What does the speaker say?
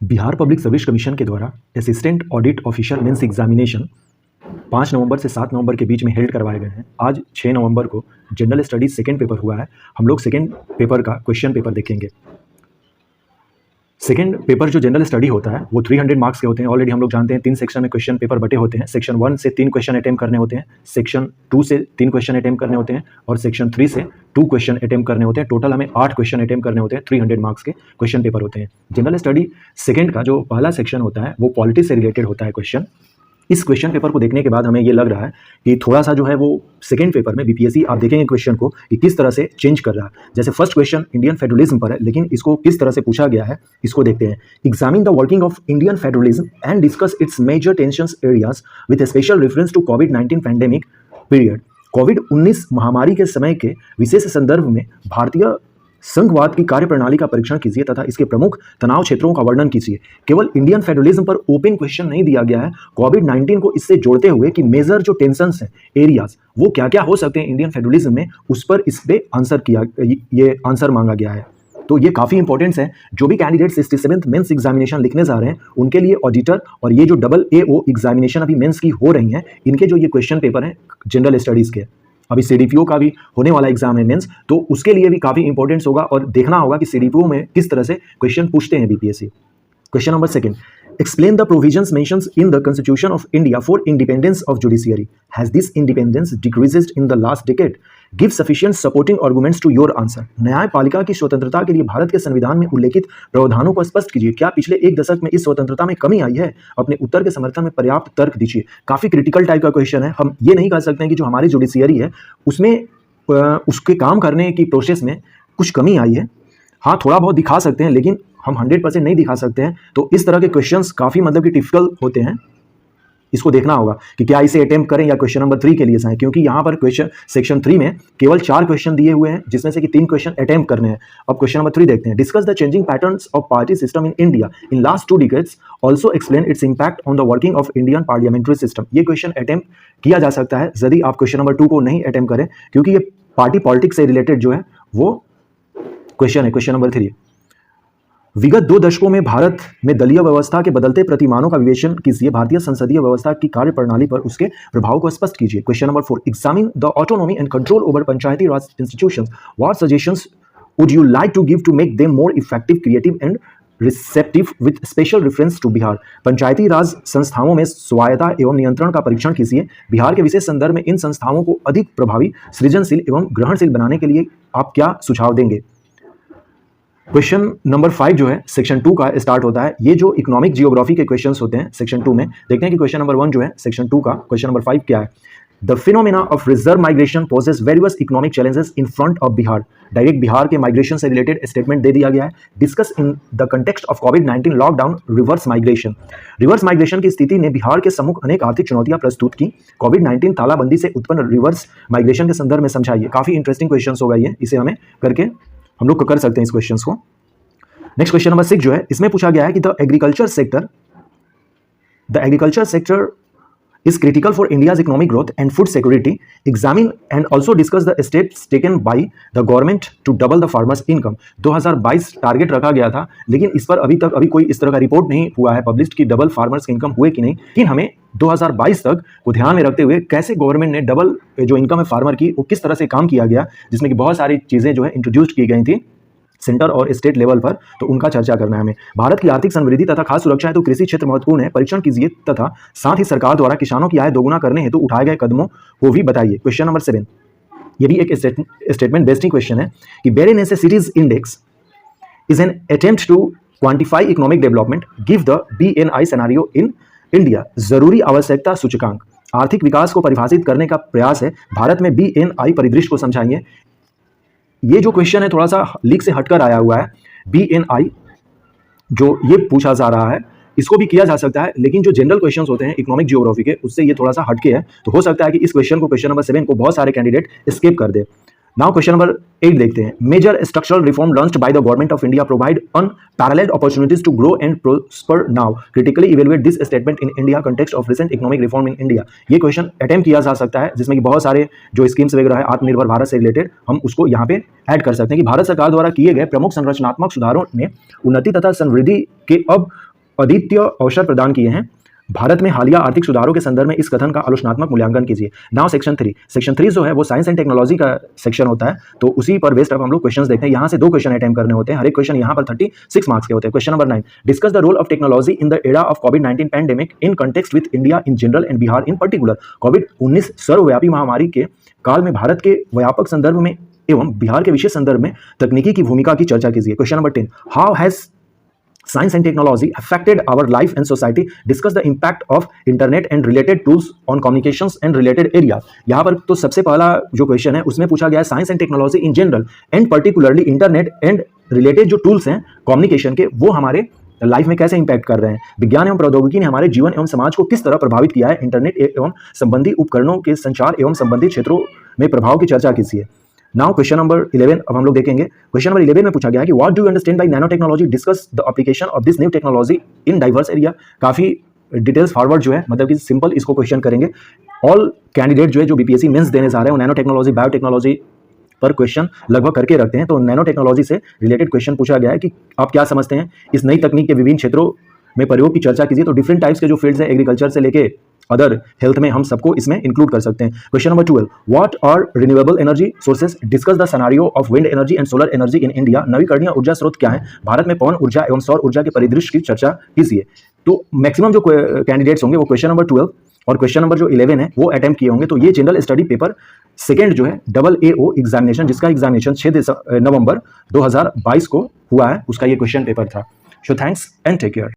Bihar public service commission के द्वारा assistant audit officer mains examination 5 नवंबर से 7 नवंबर के बीच में हेल्ड करवाए गए हैं। आज 6 नवंबर को जनरल स्टडीज सेकेंड पेपर हुआ है। हम लोग सेकेंड पेपर का क्वेश्चन पेपर देखेंगे। सेकेंड पेपर जो जनरल स्टडी होता है वो 300 मार्क्स के होते हैं। ऑलरेडी हम लोग जानते हैं 3 सेक्शन में क्वेश्चन पेपर बटे होते हैं। सेक्शन 1 से 3 क्वेश्चन अटेम्प्ट करने होते हैं, सेक्शन 2 से 3 क्वेश्चन अटेम्प्ट करने होते हैं और सेक्शन 3 से 2 क्वेश्चन अटेम्प्ट करने होते हैं। टोटल हमें 8 क्वेश्चन अटेम्प्ट करने होते हैं। 300 मार्क्स के क्वेश्चन पेपर होते हैं। जनरल स्टडी सेकेंड का जो पहला सेक्शन होता है वो पॉलिटिक्स से रिलेटेड होता है क्वेश्चन। इस क्वेश्चन पेपर को देखने के बाद हमें ये लग रहा है कि थोड़ा सा जो है वो सेकंड पेपर में बीपीएससी आप देखेंगे क्वेश्चन को कि किस तरह से चेंज कर रहा है। जैसे फर्स्ट क्वेश्चन इंडियन फेडरलिज्म पर है, लेकिन इसको किस तरह से पूछा गया है इसको देखते हैं। Examine the working of Indian federalism and discuss its major tensions areas with a special reference to कोविड-19 पैंडेमिक पीरियड। कोविड-19 महामारी के समय के विशेष संदर्भ में भारतीय संघवाद की कार्यप्रणाली का परीक्षण कीजिए तथा इसके प्रमुख तनाव क्षेत्रों का वर्णन कीजिए। केवल इंडियन फेडरलिज्म पर ओपन क्वेश्चन नहीं दिया गया है, कोविड-19 को इससे जोड़ते हुए कि मेजर जो टेंशंस हैं एरियाज वो क्या क्या हो सकते हैं इंडियन फेडरलिज्म में, उस पर इस पे ये आंसर मांगा गया है। तो ये काफ़ी इंपॉर्टेंट है। जो भी कैंडिडेट 67th मेंस एग्जामिनेशन लिखने जा रहे हैं उनके लिए ऑडिटर और ये जो AAO एग्जामिनेशन अभी मेंस की हो रही हैं, इनके जो ये क्वेश्चन पेपर हैं जनरल स्टडीज़ के, अभी सीडीपीओ का भी होने वाला एग्जाम है मेंस, तो उसके लिए भी काफ़ी इंपॉर्टेंस होगा और देखना होगा कि सीडीपीओ में किस तरह से क्वेश्चन पूछते हैं BPSC. Question number second, explain the provisions mentioned in the Constitution of India for independence of judiciary. Has this independence decreased in the last decade? Give sufficient supporting arguments to your answer. न्यायपालिका की स्वतंत्रता के लिए भारत के संविधान में उल्लेखित प्रावधानों को स्पष्ट कीजिए। क्या पिछले एक दशक में इस स्वतंत्रता में कमी आई है? अपने उत्तर के समर्थन में पर्याप्त तर्क दीजिए। काफ़ी क्रिटिकल टाइप का क्वेश्चन है। हम ये नहीं कह सकते हैं कि जो हमारी जुडिशियरी है उसमें उसके काम करने की प्रोसेस में कुछ कमी आई है। हाँ, थोड़ा बहुत दिखा सकते हैं, लेकिन हम 100% नहीं दिखा सकते हैं। तो इस तरह के क्वेश्चंस काफ़ी मतलब कि डिफिकल्ट होते हैं। इसको देखना होगा कि क्या इसे अटेम्प्ट करें या क्वेश्चन नंबर 3 के लिए जाएं, क्योंकि यहाँ पर क्वेश्चन सेक्शन 3 में केवल 4 क्वेश्चन दिए हुए हैं जिसमें से कि 3 क्वेश्चन अटेम्प्ट करने हैं। अब क्वेश्चन नंबर 3 देखते हैं। Discuss the changing patterns of party system in India in last 2 decades, also explain it's impact on the working of Indian parliamentary system. ये क्वेश्चन अटेम्प्ट किया जा सकता है यदि आप क्वेश्चन नंबर 2 को नहीं अटेम्प्ट करें, क्योंकि ये पार्टी पॉलिटिक्स से रिलेटेड जो है वो क्वेश्चन है। क्वेश्चन नंबर 3, विगत 2 दशकों में भारत में दलीय व्यवस्था के बदलते प्रतिमानों का विवेचन कीजिए। भारतीय संसदीय व्यवस्था की कार्यप्रणाली पर उसके प्रभाव को स्पष्ट कीजिए। Question number 4, examine the autonomy and control over Panchayati Raj institutions. What suggestions would you like to give to make them more effective, creative and receptive with special reference to Bihar. Panchayati Raj संस्थाओं में स्वायत्ता एवं नियंत्रण का परीक्षण कीजिए। बिहार के विशेष संदर्भ में इन संस्थाओं को अधिक प्रभावी, सृजनशील एवं ग्रहणशील बनाने के लिए आप क्या सुझाव देंगे। क्वेश्चन नंबर 5 जो है सेक्शन 2 का स्टार्ट होता है। ये जो इकोनॉमिक जियोग्राफी के क्वेश्चंस होते हैं सेक्शन 2 में, देखते हैं कि क्वेश्चन नंबर 1 जो है सेक्शन 2 का क्वेश्चन नंबर 5 क्या है। The phenomena of reserve migration poses various economic challenges in front of Bihar. Direct Bihar के माइग्रेशन से रिलेटेड स्टेटमेंट दे दिया गया है। Discuss in the context of कोविड-19 lockdown reverse migration. Reverse migration की स्थिति ने बिहार के सम्मुख अनेक आर्थिक चुनौतियां प्रस्तुत की। कोविड-19 तालाबंदी से उत्पन्न रिवर्स माइग्रेशन के संदर्भ में समझाइए। काफी इंटरेस्टिंग क्वेश्चन होगा ये, इसे हमें करके हम लोग कर सकते हैं इस क्वेश्चन को। नेक्स्ट क्वेश्चन नंबर 6 जो है इसमें पूछा गया है कि the agriculture sector is critical for India's economic growth and food security. Examine and also discuss the steps taken by the government to double the farmers' income. 2022 target रखा गया था, लेकिन इस पर अभी तक कोई इस तरह का रिपोर्ट नहीं हुआ है पब्लिश कि डबल फार्मर्स के इनकम हुए कि नहीं। लेकिन हमें 2022 तक को ध्यान में रखते हुए कैसे गवर्नमेंट ने डबल जो इनकम है फार्मर की वो किस तरह से काम किया गया, जिसमें कि बहुत सारी चीज़ें जो है इंट्रोड्यूस की गई थी सेंटर और स्टेट लेवल पर, तो उनका चर्चा करना है हमें। भारत की आर्थिक समृद्धि तथा खास सुरक्षा है तो कृषि क्षेत्र महत्वपूर्ण है, परीक्षण कीजिए तथा साथ ही सरकार द्वारा किसानों की आय दोगुना करने हेतु उठाए गए कदमों को भी बताइए। क्वेश्चन नंबर 7, ये भी एक स्टेटमेंट बेस्ड क्वेश्चन है कि very necessities index is an attempt to quantify economic development, give the BNI scenario in India. जरूरी आवश्यकता सूचकांक आर्थिक विकास को परिभाषित करने का प्रयास है। भारत में BNI परिदृश्य को समझाइए। ये जो क्वेश्चन है थोड़ा सा लीक से हटकर आया हुआ है। BNI जो ये पूछा जा रहा है इसको भी किया जा सकता है, लेकिन जो जनरल क्वेश्चंस होते हैं इकोनॉमिक जियोग्राफी के उससे ये थोड़ा सा हटके है, तो हो सकता है कि इस क्वेश्चन को क्वेश्चन नंबर 7 को बहुत सारे कैंडिडेट स्किप कर दे। नाउ क्वेश्चन नंबर 8 देखते हैं। Major structural reform launched by the government of India provide unparalleled opportunities to grow and prosper now, critically evaluate this statement in India context of recent economic reform in India. ये question attempt किया जा सकता है, जिसमें कि बहुत सारे जो स्कीम्स वगैरह है आत्मनिर्भर भारत से रिलेटेड हम उसको यहाँ पे ऐड कर सकते हैं कि भारत सरकार द्वारा किए गए प्रमुख संरचनात्मक सुधारों ने उन्नति तथा समृद्धि के अब अद्वितीय अवसर प्रदान किए हैं। भारत में हालिया आर्थिक सुधारों के संदर्भ में इस कथन का आलोचनात्मक मूल्यांकन कीजिए। नाउ सेक्शन 3 जो है वो साइंस एंड टेक्नोलॉजी का सेक्शन होता है, तो उसी पर बेस्ड अब हम लोग क्वेश्चंस देखते हैं। यहाँ से 2 क्वेश्चन अटेम्प्ट करने होते हैं, हर एक क्वेश्चन यहाँ पर 36 मार्क्स के होते हैं। Question number 9, discuss the role of technology in the era of कोविड-19 pandemic in context with India in general and Bihar in particular. कोविड-19 सर्वव्यापी महामारी के काल में भारत के व्यापक संदर्भ में एवं बिहार के विशेष संदर्भ में तकनीकी की भूमिका की चर्चा कीजिए। Question number 10, how has Science and technology affected our life and society. Discuss the impact of internet and related tools on communications and related area. यहाँ पर तो सबसे पहला जो क्वेश्चन है उसमें पूछा गया है science and technology in general and particularly internet and related जो टूल्स हैं कम्युनिकेशन के, वो हमारे लाइफ में कैसे इंपैक्ट कर रहे हैं। विज्ञान एवं प्रौद्योगिकी ने हमारे जीवन एवं समाज को किस तरह प्रभावित किया है। इंटरनेट एवं संबंधी उपकरणों के संचार एवं संबंधित क्षेत्रों में प्रभाव की चर्चा कीजिए। नाउ क्वेश्चन नंबर 11 अब हम लोग देखेंगे। क्वेश्चन नंबर 11 में पूछा गया है कि what do you understand by nano technology, discuss the application of this new technology in diverse area. काफी डिटेल्स फॉरवर्ड जो है, मतलब कि सिंपल इसको क्वेश्चन करेंगे। ऑल कैंडिडेट जो है जो बीपीएससी मेंस देने जा रहे हैं वो नैनो टेक्नोलॉजी बायोटेक्नोलॉजी पर क्वेश्चन लगभग करके रखते हैं। तो नैनो टेक्नोलॉजी से रिलेटेड क्वेश्चन पूछा गया है कि आप क्या समझते हैं इस नई तकनीक के विभिन्न क्षेत्रों में प्रयोग की चर्चा कीजिए। तो डिफरेंट टाइप्स के जो फील्ड्स हैं एग्रीकल्चर से लेके अदर हेल्थ में हम सबको इसमें इंक्लूड कर सकते हैं। Question number 12, what are renewable energy sources, discuss the scenario of wind energy and solar energy in India. नवीकरणीय ऊर्जा स्रोत क्या है, भारत में पवन ऊर्जा एवं सौर ऊर्जा के परिदृश्य की चर्चा कीजिए। तो मैक्सिमम जो कैंडिडेट्स होंगे वो क्वेश्चन नंबर 12 और क्वेश्चन नंबर जो 11 है वो अटेम्प्ट किए होंगे। तो ये जनरल स्टडी पेपर सेकेंड जो है AAO एग्जामिनेशन, जिसका एग्जामिनेशन 6 नवंबर 2022 को हुआ है, उसका ये क्वेश्चन पेपर था। So thanks and take care.